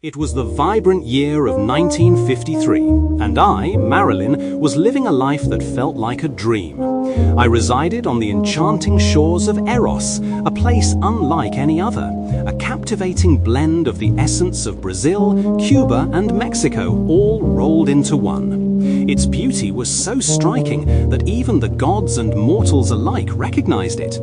It was the vibrant year of 1953, and I, Marilyn, was living a life that felt like a dream. I resided on the enchanting shores of Eros, a place unlike any other, a captivating blend of the essence of Brazil, Cuba, and Mexico, all rolled into one. Its beauty was so striking that even the gods and mortals alike recognized it.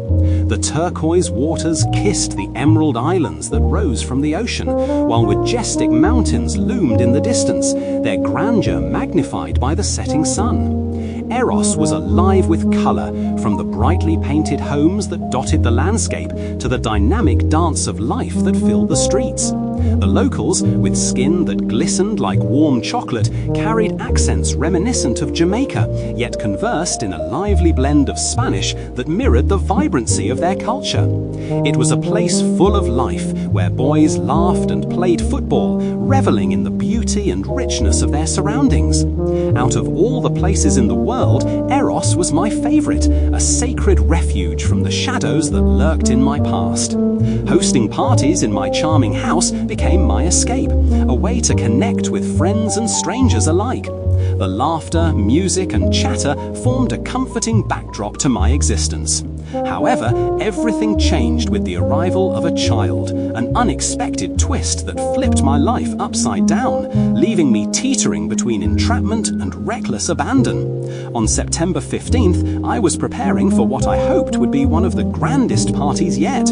The turquoise waters kissed the emerald islands that rose from the ocean, while majestic mountains loomed in the distance, their grandeur magnified by the setting sun. Eros was alive with color, from the brightly painted homes that dotted the landscape to the dynamic dance of life that filled the streets. The locals, with skin that glistened like warm chocolate, carried accents reminiscent of Jamaica, yet conversed in a lively blend of Spanish that mirrored the vibrancy of their culture. It was a place full of life, where boys laughed and played football, reveling in the beauty and richness of their surroundings. Out of all the places in the world, Eros was my favorite, a sacred refuge from the shadows that lurked in my past. Hosting parties in my charming house became my escape, a way to connect with friends and strangers alike. The laughter, music, and chatter formed a comforting backdrop to my existence. However, everything changed with the arrival of a child, an unexpected twist that flipped my life upside down, leaving me teetering between entrapment and reckless abandon. On September 15th, I was preparing for what I hoped would be one of the grandest parties yet.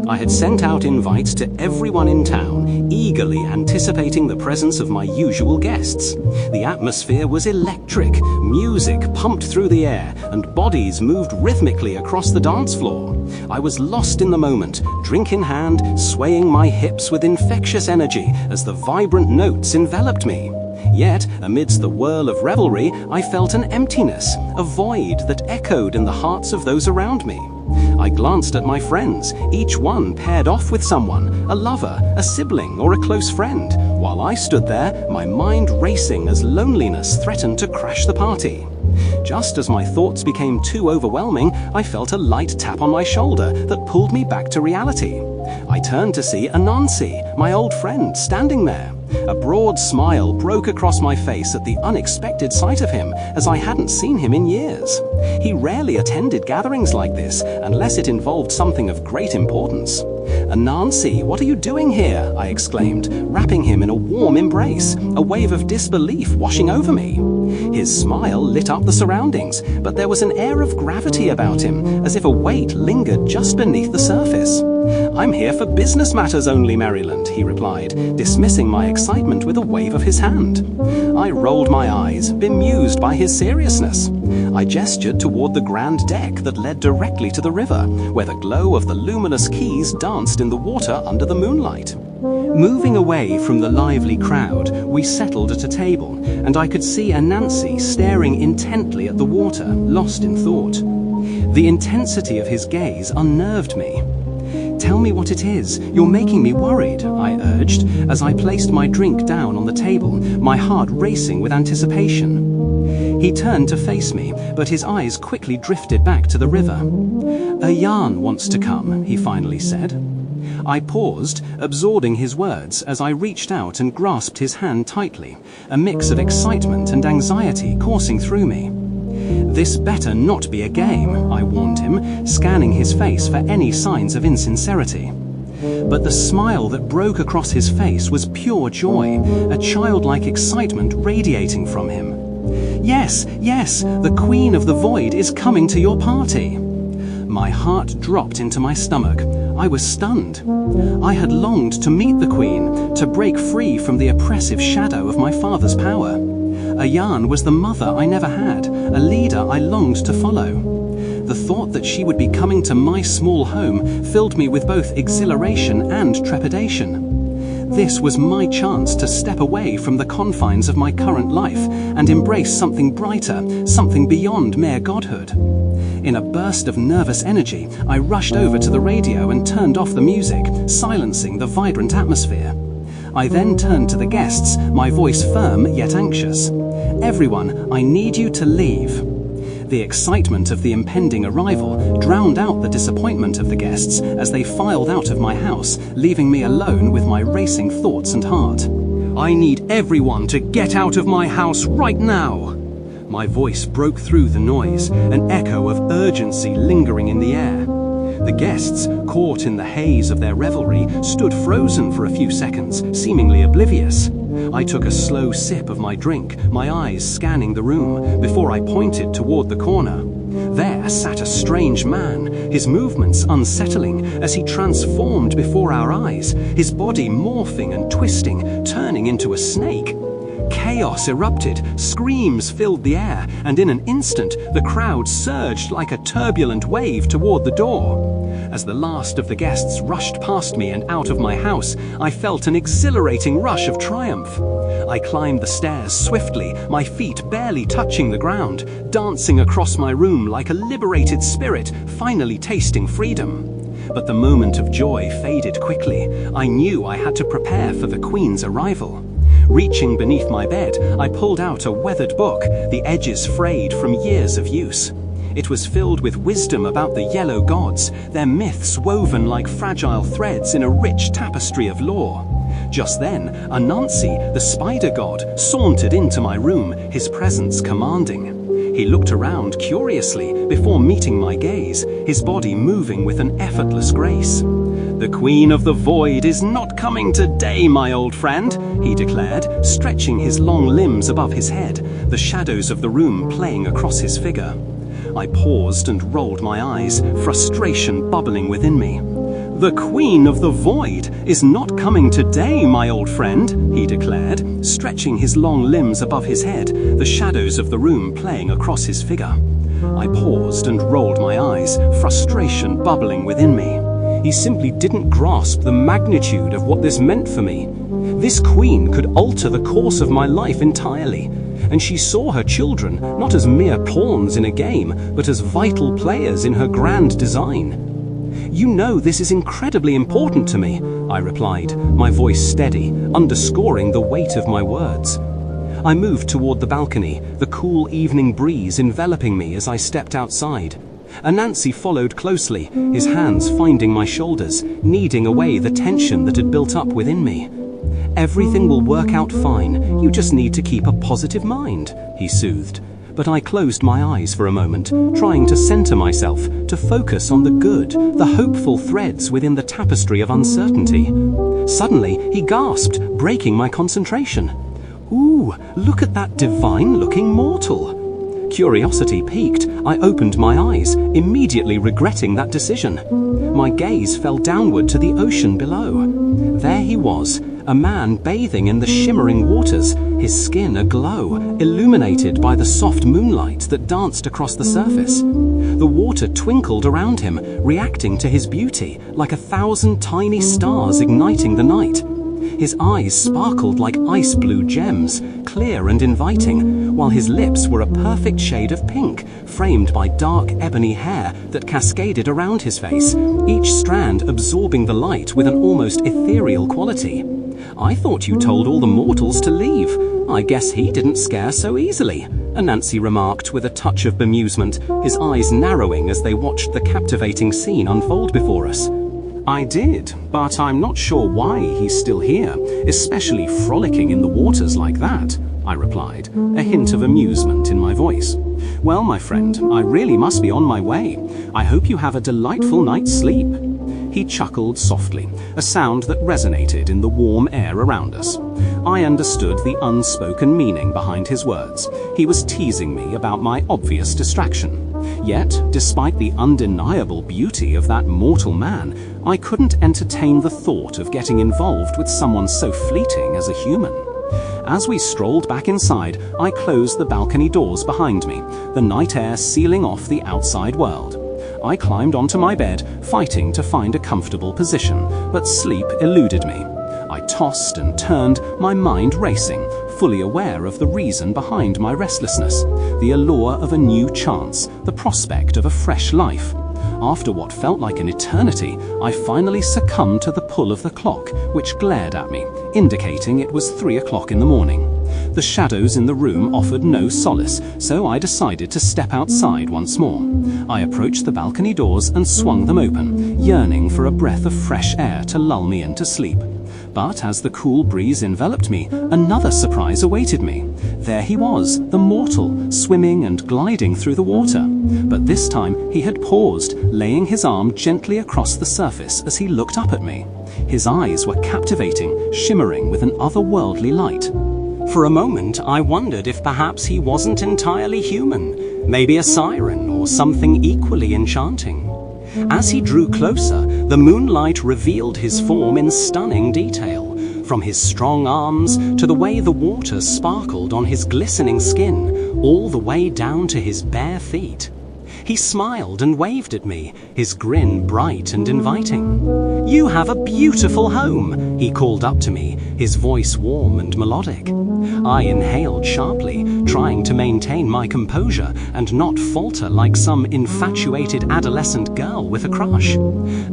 I had sent out invites to everyone in town, eagerly anticipating the presence of my usual guests. The atmosphere was electric, music pumped through the air, and bodies moved rhythmically across the dance floor. I was lost in the moment, drink in hand, swaying my hips with infectious energy as the vibrant notes enveloped me. Yet, amidst the whirl of revelry, I felt an emptiness, a void that echoed in the hearts of those around me. I glanced at my friends, each one paired off with someone, a lover, a sibling, or a close friend, while I stood there, my mind racing as loneliness threatened to crash the party. Just as my thoughts became too overwhelming, I felt a light tap on my shoulder that pulled me back to reality. I turned to see Anansi, my old friend, standing there. A broad smile broke across my face at the unexpected sight of him, as I hadn't seen him in years. He rarely attended gatherings like this, unless it involved something of great importance. "Anansi, what are you doing here?" I exclaimed, wrapping him in a warm embrace, a wave of disbelief washing over me. His smile lit up the surroundings, but there was an air of gravity about him, as if a weight lingered just beneath the surface. "I'm here for business matters only, Maryland," he replied, dismissing my excitement with a wave of his hand. I rolled my eyes, bemused by his seriousness. I gestured toward the grand deck that led directly to the river, where the glow of the luminous quays danced in the water under the moonlight. Moving away from the lively crowd, we settled at a table, and I could see Anansi staring intently at the water, lost in thought. The intensity of his gaze unnerved me. "Tell me what it is. You're making me worried," I urged, as I placed my drink down on the table, my heart racing with anticipation. He turned to face me, but his eyes quickly drifted back to the river. "A yarn wants to come," he finally said. I paused, absorbing his words, as I reached out and grasped his hand tightly, a mix of excitement and anxiety coursing through me. "This better not be a game," I warned him, scanning his face for any signs of insincerity. But the smile that broke across his face was pure joy, a childlike excitement radiating from him. "Yes, yes, the Queen of the Void is coming to your party." My heart dropped into my stomach. I was stunned. I had longed to meet the Queen, to break free from the oppressive shadow of my father's power. Ayan was the mother I never had, a leader I longed to follow. The thought that she would be coming to my small home filled me with both exhilaration and trepidation. This was my chance to step away from the confines of my current life and embrace something brighter, something beyond mere godhood. In a burst of nervous energy, I rushed over to the radio and turned off the music, silencing the vibrant atmosphere. I then turned to the guests, my voice firm yet anxious. "Everyone, I need you to leave." The excitement of the impending arrival drowned out the disappointment of the guests as they filed out of my house, leaving me alone with my racing thoughts and heart. "I need everyone to get out of my house right now!" My voice broke through the noise, an echo of urgency lingering in the air. The guests, caught in the haze of their revelry, stood frozen for a few seconds, seemingly oblivious. I took a slow sip of my drink, my eyes scanning the room, before I pointed toward the corner. There sat a strange man, his movements unsettling as he transformed before our eyes, his body morphing and twisting, turning into a snake. Chaos erupted, screams filled the air, and in an instant the crowd surged like a turbulent wave toward the door. As the last of the guests rushed past me and out of my house, I felt an exhilarating rush of triumph. I climbed the stairs swiftly, my feet barely touching the ground, dancing across my room like a liberated spirit, finally tasting freedom. But the moment of joy faded quickly. I knew I had to prepare for the Queen's arrival. Reaching beneath my bed, I pulled out a weathered book, the edges frayed from years of use. It was filled with wisdom about the yellow gods, their myths woven like fragile threads in a rich tapestry of lore. Just then, Anansi, the spider god, sauntered into my room, his presence commanding. He looked around curiously before meeting my gaze, his body moving with an effortless grace. "The Queen of the Void is not coming today, my old friend," he declared, stretching his long limbs above his head, the shadows of the room playing across his figure. I paused and rolled my eyes, frustration bubbling within me. "The Queen of the Void is not coming today, my old friend," he declared, stretching his long limbs above his head, the shadows of the room playing across his figure. I paused and rolled my eyes, frustration bubbling within me. He simply didn't grasp the magnitude of what this meant for me. This queen could alter the course of my life entirely, and she saw her children not as mere pawns in a game, but as vital players in her grand design. "You know this is incredibly important to me," I replied, my voice steady, underscoring the weight of my words. I moved toward the balcony, the cool evening breeze enveloping me as I stepped outside. Anansi followed closely, his hands finding my shoulders, kneading away the tension that had built up within me. "Everything will work out fine. You just need to keep a positive mind," he soothed. But I closed my eyes for a moment, trying to center myself, to focus on the good, the hopeful threads within the tapestry of uncertainty. Suddenly, he gasped, breaking my concentration. "Ooh, look at that divine-looking mortal." Curiosity piqued, I opened my eyes, immediately regretting that decision. My gaze fell downward to the ocean below. There he was, a man bathing in the shimmering waters, his skin aglow, illuminated by the soft moonlight that danced across the surface. The water twinkled around him, reacting to his beauty, like 1,000 tiny stars igniting the night. His eyes sparkled like ice-blue gems, clear and inviting, while his lips were a perfect shade of pink, framed by dark ebony hair that cascaded around his face, each strand absorbing the light with an almost ethereal quality. "I thought you told all the mortals to leave. I guess he didn't scare so easily," Anansi remarked with a touch of bemusement, his eyes narrowing as they watched the captivating scene unfold before us. "I did, but I'm not sure why he's still here, especially frolicking in the waters like that," I replied, a hint of amusement in my voice. "Well, my friend, I really must be on my way. I hope you have a delightful night's sleep." He chuckled softly, a sound that resonated in the warm air around us. I understood the unspoken meaning behind his words. He was teasing me about my obvious distraction. Yet, despite the undeniable beauty of that mortal man, I couldn't entertain the thought of getting involved with someone so fleeting as a human. As we strolled back inside, I closed the balcony doors behind me, the night air sealing off the outside world. I climbed onto my bed, fighting to find a comfortable position, but sleep eluded me. I tossed and turned, my mind racing, fully aware of the reason behind my restlessness, the allure of a new chance, the prospect of a fresh life. After what felt like an eternity, I finally succumbed to the pull of the clock, which glared at me, indicating it was 3 o'clock in the morning. The shadows in the room offered no solace, so I decided to step outside once more. I approached the balcony doors and swung them open, yearning for a breath of fresh air to lull me into sleep. But as the cool breeze enveloped me, another surprise awaited me. There he was, the mortal, swimming and gliding through the water. But this time he had paused, laying his arm gently across the surface as he looked up at me. His eyes were captivating, shimmering with an otherworldly light. For a moment, I wondered if perhaps he wasn't entirely human, maybe a siren or something equally enchanting. As he drew closer, the moonlight revealed his form in stunning detail, from his strong arms to the way the water sparkled on his glistening skin, all the way down to his bare feet. He smiled and waved at me, his grin bright and inviting. "You have a beautiful home," he called up to me, his voice warm and melodic. I inhaled sharply, trying to maintain my composure and not falter like some infatuated adolescent girl with a crush.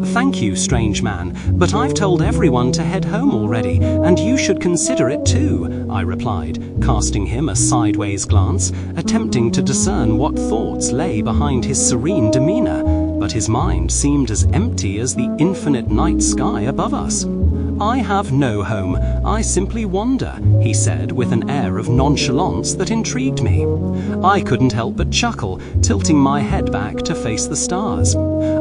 "Thank you, strange man, but I've told everyone to head home already, and you should consider it too," I replied, casting him a sideways glance, attempting to discern what thoughts lay behind his serene demeanor, but his mind seemed as empty as the infinite night sky above us. "I have no home, I simply wander," he said with an air of nonchalance that intrigued me. I couldn't help but chuckle, tilting my head back to face the stars.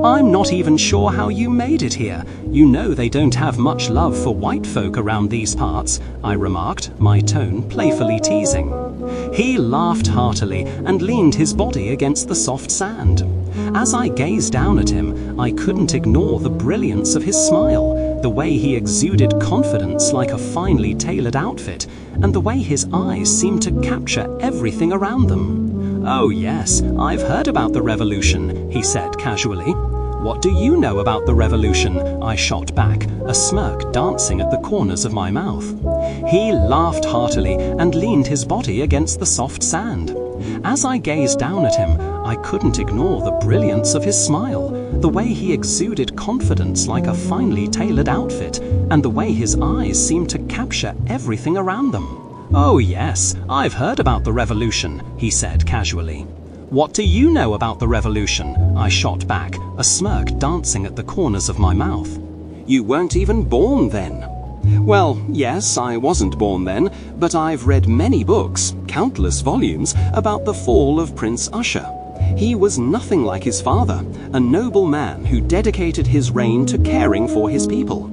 "I'm not even sure how you made it here. You know they don't have much love for white folk around these parts," I remarked, my tone playfully teasing. He laughed heartily and leaned his body against the soft sand. As I gazed down at him, I couldn't ignore the brilliance of his smile, the way he exuded confidence like a finely tailored outfit, and the way his eyes seemed to capture everything around them. "Oh yes, I've heard about the revolution," he said casually. "What do you know about the revolution?" I shot back, a smirk dancing at the corners of my mouth. He laughed heartily and leaned his body against the soft sand. As I gazed down at him, I couldn't ignore the brilliance of his smile, the way he exuded confidence like a finely tailored outfit, and the way his eyes seemed to capture everything around them. "Oh yes, I've heard about the revolution," he said casually. "What do you know about the revolution?" I shot back, a smirk dancing at the corners of my mouth. "You weren't even born then." "Well, yes, I wasn't born then, but I've read many books, countless volumes, about the fall of Prince Usher. He was nothing like his father, a noble man who dedicated his reign to caring for his people.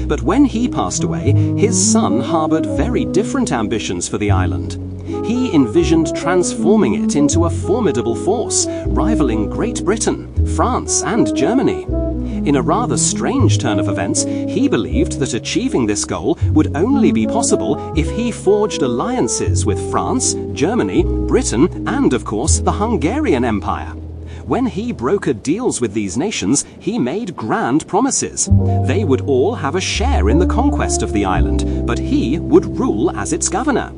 But when he passed away, his son harbored very different ambitions for the island. He envisioned transforming it into a formidable force, rivaling Great Britain, France, and Germany. In a rather strange turn of events, he believed that achieving this goal would only be possible if he forged alliances with France, Germany, Britain, and of course the Hungarian Empire. When he brokered deals with these nations, he made grand promises. They would all have a share in the conquest of the island, but he would rule as its governor.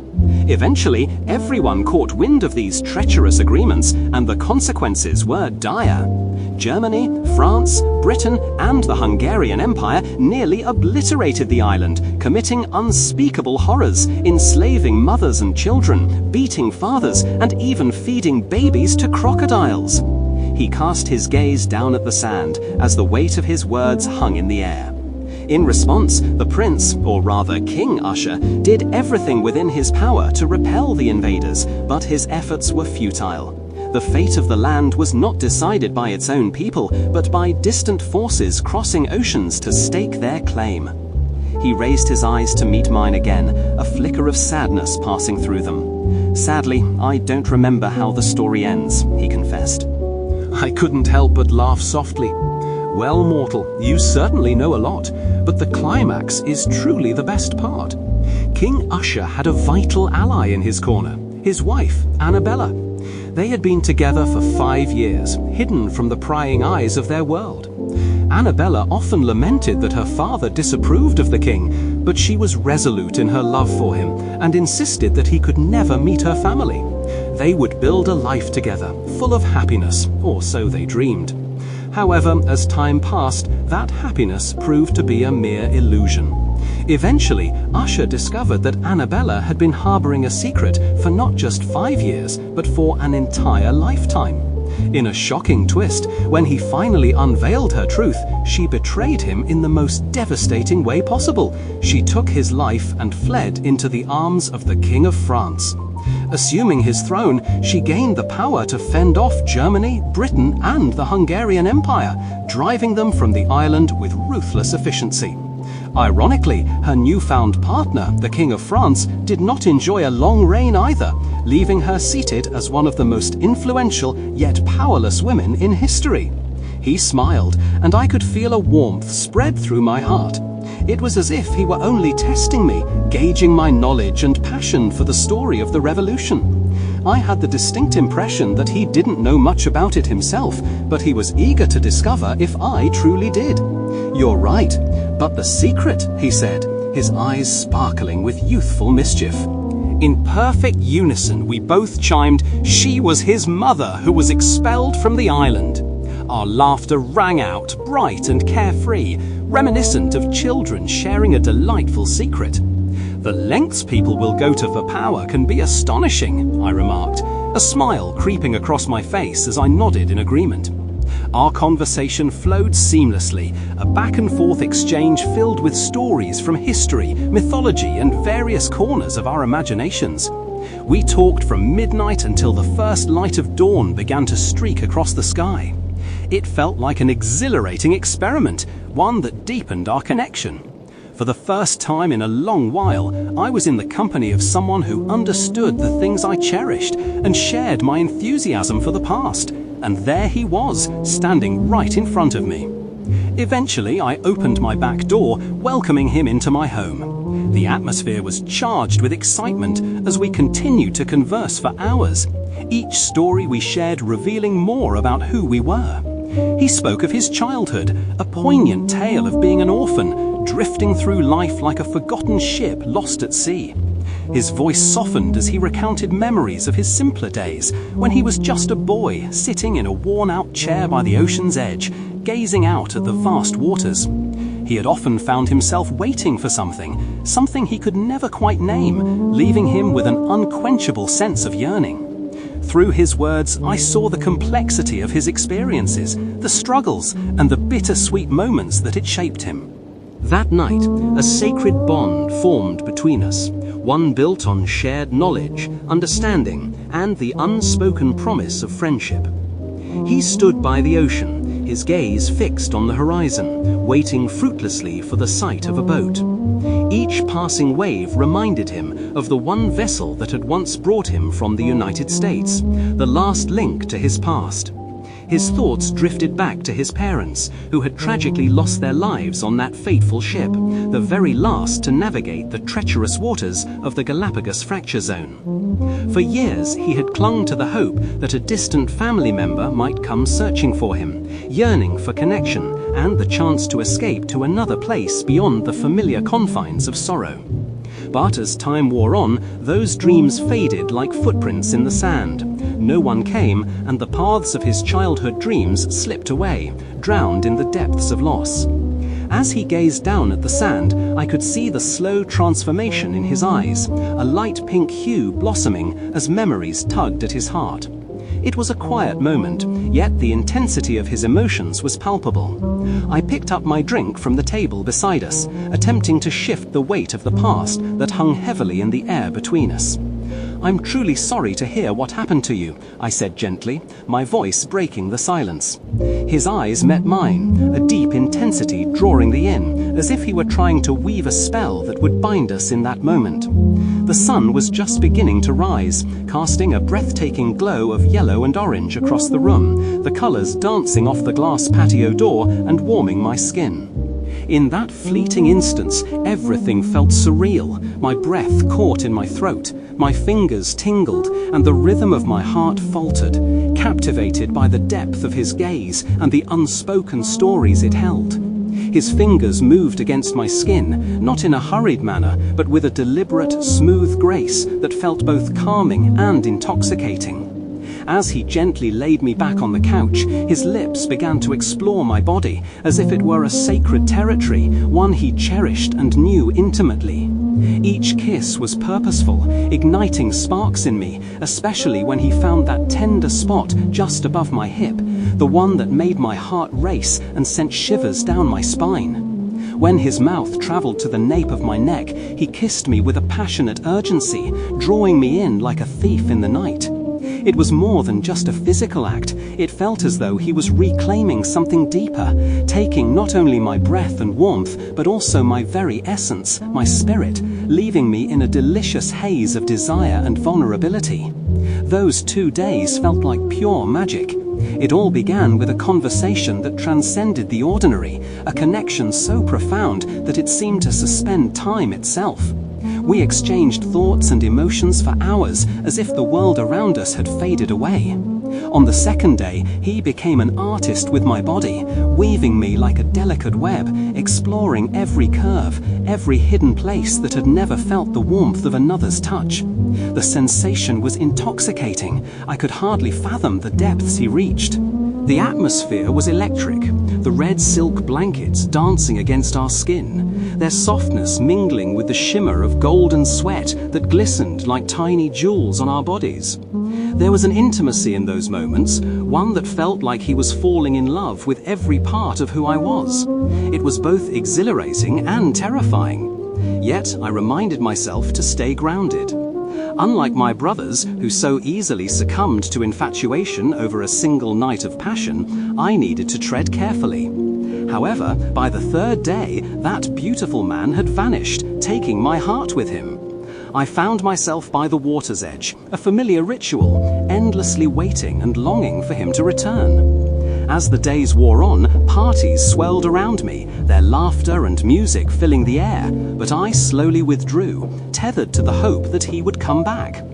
Eventually, everyone caught wind of these treacherous agreements, and the consequences were dire. Germany, France, Britain, and the Hungarian Empire nearly obliterated the island, committing unspeakable horrors, enslaving mothers and children, beating fathers, and even feeding babies to crocodiles. He cast his gaze down at the sand as the weight of his words hung in the air. In response, the prince, or rather King Usher, did everything within his power to repel the invaders, but his efforts were futile. The fate of the land was not decided by its own people, but by distant forces crossing oceans to stake their claim. He raised his eyes to meet mine again, a flicker of sadness passing through them. "Sadly, I don't remember how the story ends," he confessed. I couldn't help but laugh softly. "Well, mortal, you certainly know a lot, but the climax is truly the best part. King Usher had a vital ally in his corner, his wife, Annabella. They had been together for 5 years, hidden from the prying eyes of their world. Annabella often lamented that her father disapproved of the king, but she was resolute in her love for him and insisted that he could never meet her family. They would build a life together, full of happiness, or so they dreamed. However, as time passed, that happiness proved to be a mere illusion. Eventually, Usher discovered that Annabella had been harboring a secret for not just 5 years, but for an entire lifetime. In a shocking twist, when he finally unveiled her truth, she betrayed him in the most devastating way possible. She took his life and fled into the arms of the King of France. Assuming his throne, she gained the power to fend off Germany, Britain, and the Hungarian Empire, driving them from the island with ruthless efficiency. Ironically, her newfound partner, the King of France, did not enjoy a long reign either, leaving her seated as one of the most influential yet powerless women in history. He smiled, and I could feel a warmth spread through my heart. It was as if he were only testing me, gauging my knowledge and passion for the story of the revolution. I had the distinct impression that he didn't know much about it himself, but he was eager to discover if I truly did. "You're right, but the secret," he said, his eyes sparkling with youthful mischief. In perfect unison, we both chimed, she was his mother who was expelled from the island. Our laughter rang out, bright and carefree, reminiscent of children sharing a delightful secret. "The lengths people will go to for power can be astonishing," I remarked, a smile creeping across my face as I nodded in agreement. Our conversation flowed seamlessly, a back-and-forth exchange filled with stories from history, mythology, and various corners of our imaginations. We talked from midnight until the first light of dawn began to streak across the sky. It felt like an exhilarating experiment, one that deepened our connection. For the first time in a long while, I was in the company of someone who understood the things I cherished and shared my enthusiasm for the past. And there he was, standing right in front of me. Eventually, I opened my back door, welcoming him into my home. The atmosphere was charged with excitement as we continued to converse for hours, each story we shared revealing more about who we were. He spoke of his childhood, a poignant tale of being an orphan, drifting through life like a forgotten ship lost at sea. His voice softened as he recounted memories of his simpler days, when he was just a boy, sitting in a worn-out chair by the ocean's edge, gazing out at the vast waters. He had often found himself waiting for something he could never quite name, leaving him with an unquenchable sense of yearning. Through his words, I saw the complexity of his experiences, the struggles, and the bittersweet moments that had shaped him. That night, a sacred bond formed between us, one built on shared knowledge, understanding, and the unspoken promise of friendship. He stood by the ocean, his gaze fixed on the horizon, waiting fruitlessly for the sight of a boat. Each passing wave reminded him of the one vessel that had once brought him from the United States, the last link to his past. His thoughts drifted back to his parents, who had tragically lost their lives on that fateful ship, the very last to navigate the treacherous waters of the Galapagos fracture zone. For years, he had clung to the hope that a distant family member might come searching for him, yearning for connection and the chance to escape to another place beyond the familiar confines of sorrow. But as time wore on, those dreams faded like footprints in the sand. No one came, and the paths of his childhood dreams slipped away, drowned in the depths of loss. As he gazed down at the sand, I could see the slow transformation in his eyes, a light pink hue blossoming as memories tugged at his heart. It was a quiet moment, yet the intensity of his emotions was palpable. I picked up my drink from the table beside us, attempting to shift the weight of the past that hung heavily in the air between us. "I'm truly sorry to hear what happened to you," I said gently, my voice breaking the silence. His eyes met mine, a deep intensity drawing me in, as if he were trying to weave a spell that would bind us in that moment. The sun was just beginning to rise, casting a breathtaking glow of yellow and orange across the room, the colors dancing off the glass patio door and warming my skin. In that fleeting instance, everything felt surreal. My breath caught in my throat, my fingers tingled, and the rhythm of my heart faltered, captivated by the depth of his gaze and the unspoken stories it held. His fingers moved against my skin, not in a hurried manner, but with a deliberate, smooth grace that felt both calming and intoxicating. As he gently laid me back on the couch, his lips began to explore my body as if it were a sacred territory, one he cherished and knew intimately. Each kiss was purposeful, igniting sparks in me, especially when he found that tender spot just above my hip, the one that made my heart race and sent shivers down my spine. When his mouth traveled to the nape of my neck, he kissed me with a passionate urgency, drawing me in like a thief in the night. It was more than just a physical act. It felt as though he was reclaiming something deeper, taking not only my breath and warmth, but also my very essence, my spirit, leaving me in a delicious haze of desire and vulnerability. Those 2 days felt like pure magic. It all began with a conversation that transcended the ordinary, a connection so profound that it seemed to suspend time itself. We exchanged thoughts and emotions for hours, as if the world around us had faded away. On the second day, he became an artist with my body, weaving me like a delicate web, exploring every curve, every hidden place that had never felt the warmth of another's touch. The sensation was intoxicating. I could hardly fathom the depths he reached. The atmosphere was electric, the red silk blankets dancing against our skin, their softness mingling with the shimmer of golden sweat that glistened like tiny jewels on our bodies. There was an intimacy in those moments, one that felt like he was falling in love with every part of who I was. It was both exhilarating and terrifying. Yet I reminded myself to stay grounded. Unlike my brothers, who so easily succumbed to infatuation over a single night of passion, I needed to tread carefully. However, by the third day, that beautiful man had vanished, taking my heart with him. I found myself by the water's edge, a familiar ritual, endlessly waiting and longing for him to return. As the days wore on, parties swelled around me, their laughter and music filling the air, but I slowly withdrew, tethered to the hope that he would come back.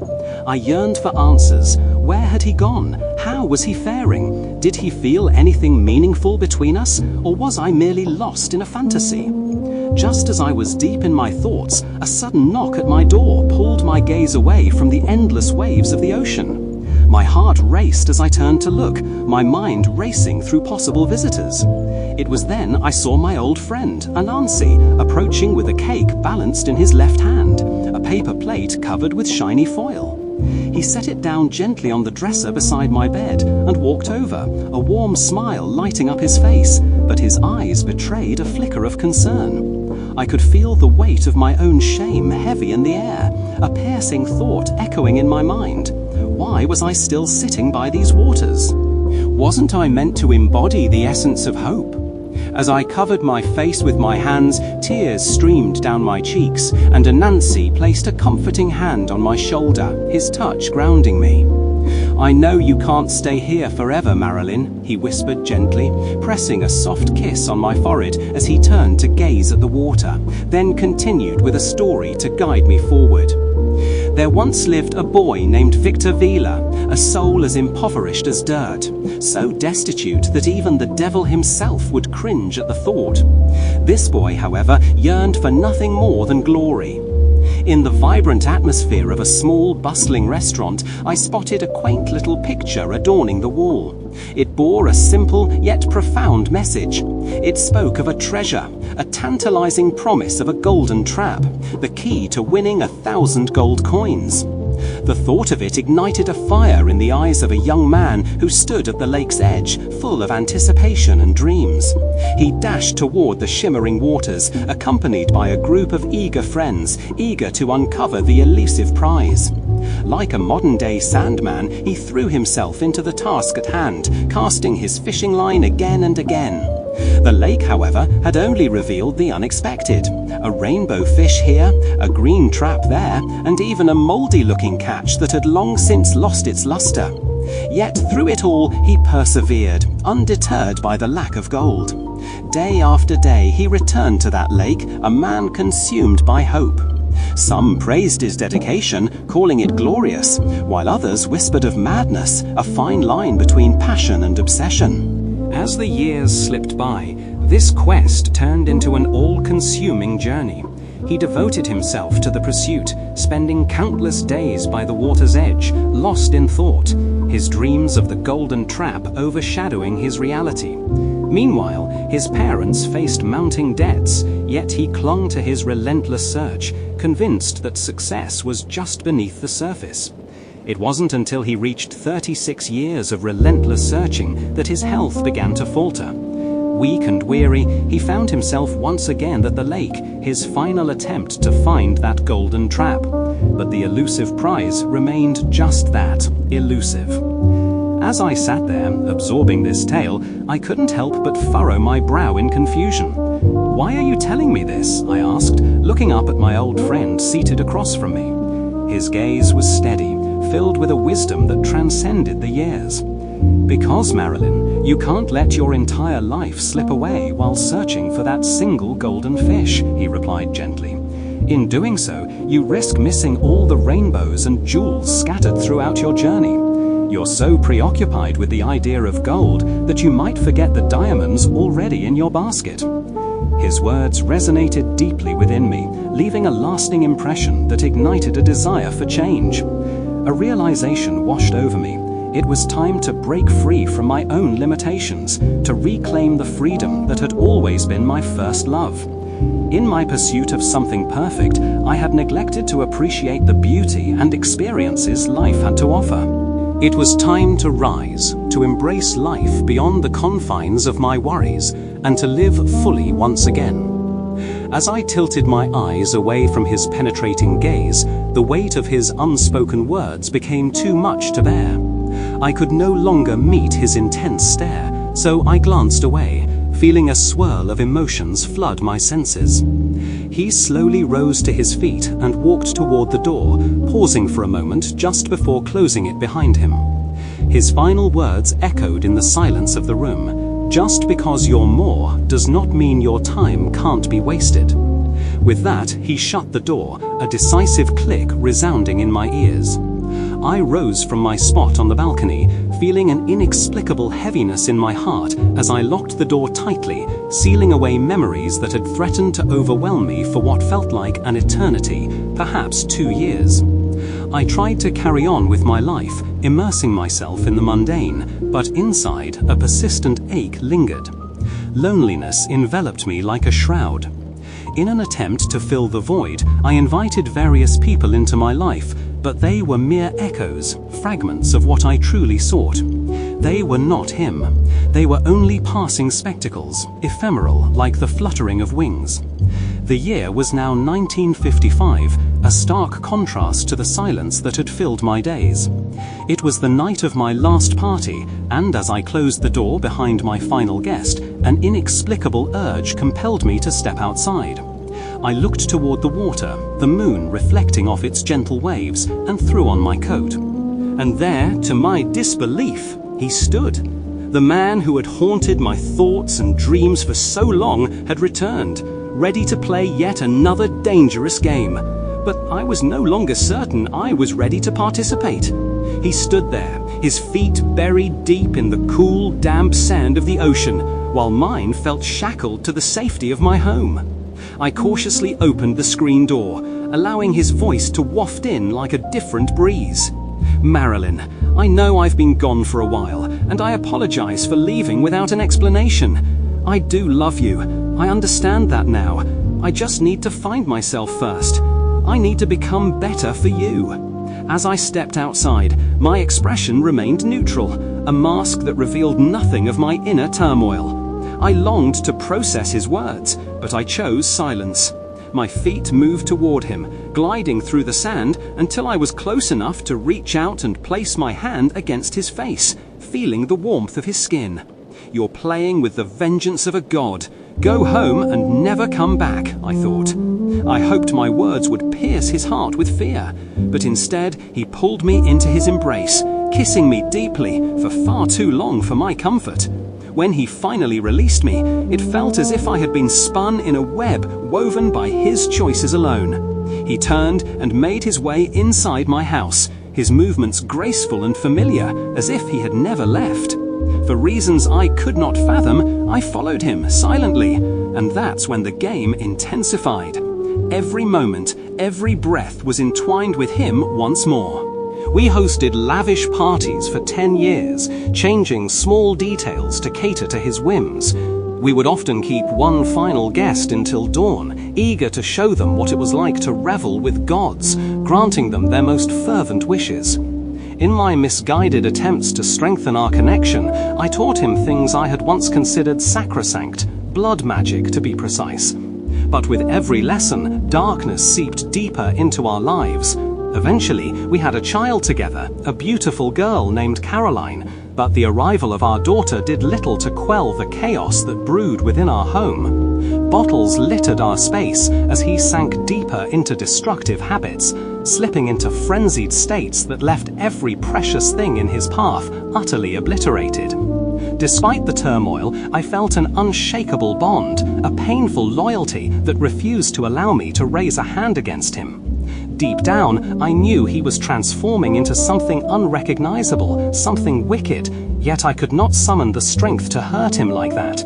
I yearned for answers. Where had he gone? How was he faring? Did he feel anything meaningful between us, or was I merely lost in a fantasy? Just as I was deep in my thoughts, a sudden knock at my door pulled my gaze away from the endless waves of the ocean. My heart raced as I turned to look, my mind racing through possible visitors. It was then I saw my old friend, Anansi, approaching with a cake balanced in his left hand, a paper plate covered with shiny foil. He set it down gently on the dresser beside my bed and walked over, a warm smile lighting up his face, but his eyes betrayed a flicker of concern. I could feel the weight of my own shame heavy in the air, a piercing thought echoing in my mind. Why was I still sitting by these waters? Wasn't I meant to embody the essence of hope? As I covered my face with my hands, tears streamed down my cheeks, and Anansi placed a comforting hand on my shoulder, his touch grounding me. "I know you can't stay here forever, Marilyn," he whispered gently, pressing a soft kiss on my forehead as he turned to gaze at the water, then continued with a story to guide me forward. There once lived a boy named Victor Vila, a soul as impoverished as dirt, so destitute that even the devil himself would cringe at the thought. This boy, however, yearned for nothing more than glory. In the vibrant atmosphere of a small, bustling restaurant, I spotted a quaint little picture adorning the wall. It bore a simple yet profound message. It spoke of a treasure, a tantalizing promise of a golden trap, the key to winning 1,000 gold coins. The thought of it ignited a fire in the eyes of a young man who stood at the lake's edge, full of anticipation and dreams. He dashed toward the shimmering waters, accompanied by a group of eager friends, eager to uncover the elusive prize. Like a modern-day Sandman, he threw himself into the task at hand, casting his fishing line again and again. The lake, however, had only revealed the unexpected. A rainbow fish here, a green trap there, and even a mouldy-looking catch that had long since lost its luster. Yet through it all he persevered, undeterred by the lack of gold. Day after day he returned to that lake, a man consumed by hope. Some praised his dedication, calling it glorious, while others whispered of madness, a fine line between passion and obsession. As the years slipped by, this quest turned into an all-consuming journey. He devoted himself to the pursuit, spending countless days by the water's edge, lost in thought, his dreams of the golden trap overshadowing his reality. Meanwhile, his parents faced mounting debts, yet he clung to his relentless search, convinced that success was just beneath the surface. It wasn't until he reached 36 years of relentless searching that his health began to falter. Weak and weary, he found himself once again at the lake, his final attempt to find that golden trap. But the elusive prize remained just that, elusive. As I sat there, absorbing this tale, I couldn't help but furrow my brow in confusion. "Why are you telling me this?" I asked, looking up at my old friend seated across from me. His gaze was steady, filled with a wisdom that transcended the years. "Because, Marilyn, you can't let your entire life slip away while searching for that single golden fish," he replied gently. "In doing so, you risk missing all the rainbows and jewels scattered throughout your journey. You're so preoccupied with the idea of gold that you might forget the diamonds already in your basket." His words resonated deeply within me, leaving a lasting impression that ignited a desire for change. A realization washed over me. It was time to break free from my own limitations, to reclaim the freedom that had always been my first love. In my pursuit of something perfect, I had neglected to appreciate the beauty and experiences life had to offer. It was time to rise, to embrace life beyond the confines of my worries, and to live fully once again. As I tilted my eyes away from his penetrating gaze, the weight of his unspoken words became too much to bear. I could no longer meet his intense stare, so I glanced away, feeling a swirl of emotions flood my senses. He slowly rose to his feet and walked toward the door, pausing for a moment just before closing it behind him. His final words echoed in the silence of the room. "Just because you're more does not mean your time can't be wasted." With that, he shut the door, a decisive click resounding in my ears. I rose from my spot on the balcony, feeling an inexplicable heaviness in my heart as I locked the door tightly, sealing away memories that had threatened to overwhelm me for what felt like an eternity, perhaps 2 years. I tried to carry on with my life, immersing myself in the mundane, but inside, a persistent ache lingered. Loneliness enveloped me like a shroud. In an attempt to fill the void, I invited various people into my life, but they were mere echoes, fragments of what I truly sought. They were not him. They were only passing spectacles, ephemeral like the fluttering of wings. The year was now 1955, a stark contrast to the silence that had filled my days. It was the night of my last party, and as I closed the door behind my final guest, an inexplicable urge compelled me to step outside. I looked toward the water, the moon reflecting off its gentle waves, and threw on my coat. And there, to my disbelief, he stood. The man who had haunted my thoughts and dreams for so long had returned, ready to play yet another dangerous game. But I was no longer certain I was ready to participate. He stood there, his feet buried deep in the cool, damp sand of the ocean, while mine felt shackled to the safety of my home. I cautiously opened the screen door, allowing his voice to waft in like a different breeze. "Marilyn, I know I've been gone for a while, and I apologize for leaving without an explanation. I do love you. I understand that now. I just need to find myself first. I need to become better for you." As I stepped outside, my expression remained neutral, a mask that revealed nothing of my inner turmoil. I longed to process his words, but I chose silence. My feet moved toward him, gliding through the sand until I was close enough to reach out and place my hand against his face, feeling the warmth of his skin. "You're playing with the vengeance of a god. Go home and never come back," I thought. I hoped my words would pierce his heart with fear, but instead he pulled me into his embrace, kissing me deeply for far too long for my comfort. When he finally released me, it felt as if I had been spun in a web woven by his choices alone. He turned and made his way inside my house, his movements graceful and familiar, as if he had never left. For reasons I could not fathom, I followed him silently, and that's when the game intensified. every moment, every breath was entwined with him once more. We hosted lavish parties for 10 years, changing small details to cater to his whims. We would often keep one final guest until dawn, eager to show them what it was like to revel with gods, granting them their most fervent wishes. In my misguided attempts to strengthen our connection, I taught him things I had once considered sacrosanct, blood magic to be precise. But with every lesson, darkness seeped deeper into our lives. Eventually, we had a child together, a beautiful girl named Caroline, but the arrival of our daughter did little to quell the chaos that brewed within our home. Bottles littered our space as he sank deeper into destructive habits, slipping into frenzied states that left every precious thing in his path utterly obliterated. Despite the turmoil, I felt an unshakable bond, a painful loyalty that refused to allow me to raise a hand against him. Deep down, I knew he was transforming into something unrecognizable, something wicked, yet I could not summon the strength to hurt him like that.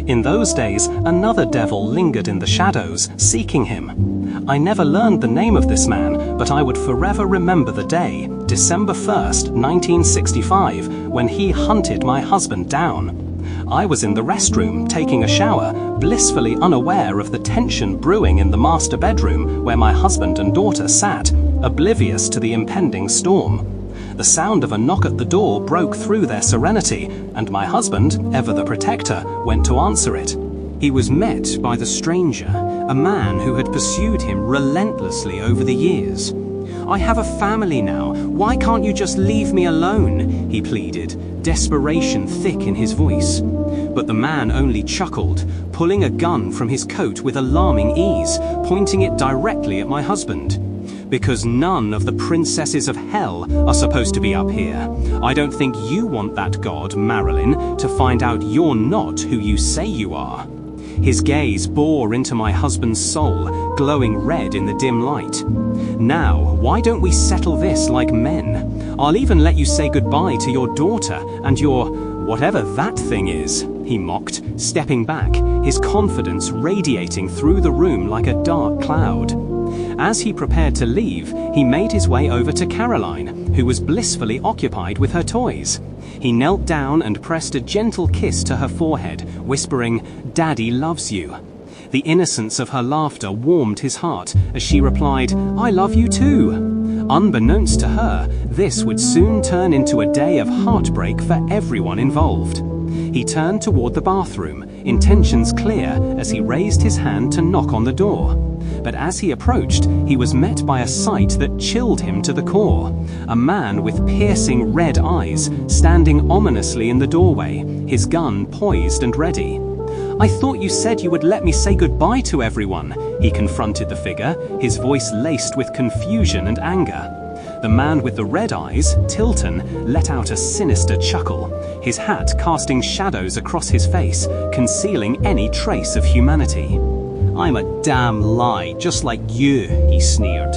In those days, another devil lingered in the shadows, seeking him. I never learned the name of this man, but I would forever remember the day, December 1st, 1965, when he hunted my husband down. I was in the restroom, taking a shower, blissfully unaware of the tension brewing in the master bedroom where my husband and daughter sat, oblivious to the impending storm. The sound of a knock at the door broke through their serenity, and my husband, ever the protector, went to answer it. He was met by the stranger, a man who had pursued him relentlessly over the years. "I have a family now. Why can't you just leave me alone?" he pleaded, desperation thick in his voice. But the man only chuckled, pulling a gun from his coat with alarming ease, pointing it directly at my husband. "Because none of the princesses of hell are supposed to be up here. I don't think you want that god, Marilyn, to find out you're not who you say you are." His gaze bore into my husband's soul, glowing red in the dim light. "Now, why don't we settle this like men? I'll even let you say goodbye to your daughter and your whatever that thing is," he mocked, stepping back, his confidence radiating through the room like a dark cloud. As he prepared to leave, he made his way over to Caroline, who was blissfully occupied with her toys. He knelt down and pressed a gentle kiss to her forehead, whispering, "Daddy loves you." The innocence of her laughter warmed his heart as she replied, "I love you too." Unbeknownst to her, this would soon turn into a day of heartbreak for everyone involved. He turned toward the bathroom, intentions clear as he raised his hand to knock on the door. But as he approached, he was met by a sight that chilled him to the core. A man with piercing red eyes, standing ominously in the doorway, his gun poised and ready. "I thought you said you would let me say goodbye to everyone," he confronted the figure, his voice laced with confusion and anger. The man with the red eyes, Tilton, let out a sinister chuckle, his hat casting shadows across his face, concealing any trace of humanity. "I'm a damn lie, just like you," he sneered.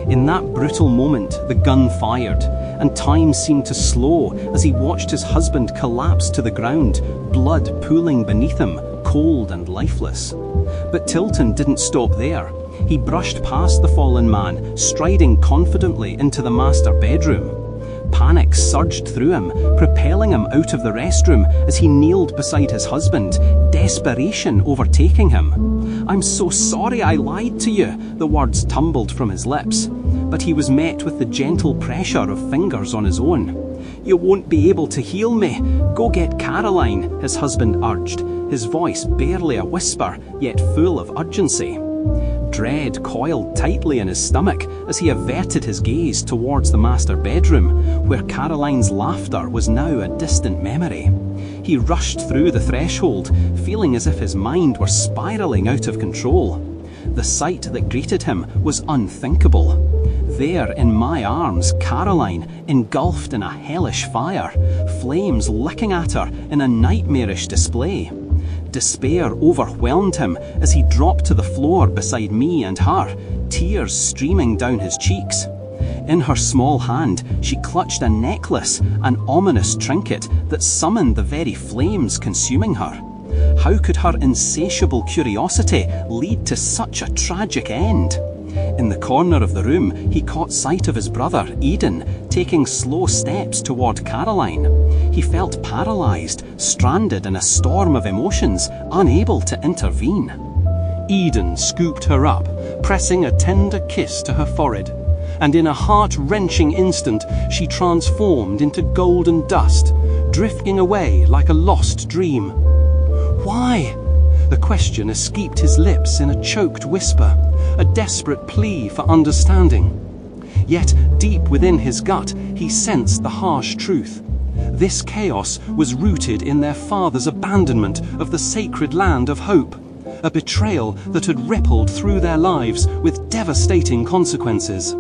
In that brutal moment, the gun fired, and time seemed to slow as he watched his husband collapse to the ground, blood pooling beneath him, cold and lifeless. But Tilton didn't stop there. He brushed past the fallen man, striding confidently into the master bedroom. Panic surged through him, propelling him out of the restroom as he kneeled beside his husband, desperation overtaking him. "I'm so sorry I lied to you," the words tumbled from his lips. But he was met with the gentle pressure of fingers on his own. "You won't be able to heal me. Go get Caroline," his husband urged, his voice barely a whisper, yet full of urgency. Dread coiled tightly in his stomach as he averted his gaze towards the master bedroom, where Caroline's laughter was now a distant memory. He rushed through the threshold, feeling as if his mind were spiraling out of control. The sight that greeted him was unthinkable. There in my arms, Caroline, engulfed in a hellish fire, flames licking at her in a nightmarish display. Despair overwhelmed him as he dropped to the floor beside me and her, tears streaming down his cheeks. In her small hand, she clutched a necklace, an ominous trinket that summoned the very flames consuming her. How could her insatiable curiosity lead to such a tragic end? In the corner of the room, he caught sight of his brother, Eden, taking slow steps toward Caroline. He felt paralysed, stranded in a storm of emotions, unable to intervene. Eden scooped her up, pressing a tender kiss to her forehead, and in a heart-wrenching instant she transformed into golden dust, drifting away like a lost dream. Why? The question escaped his lips in a choked whisper, a desperate plea for understanding. Yet, deep within his gut, he sensed the harsh truth. This chaos was rooted in their father's abandonment of the sacred land of hope, a betrayal that had rippled through their lives with devastating consequences.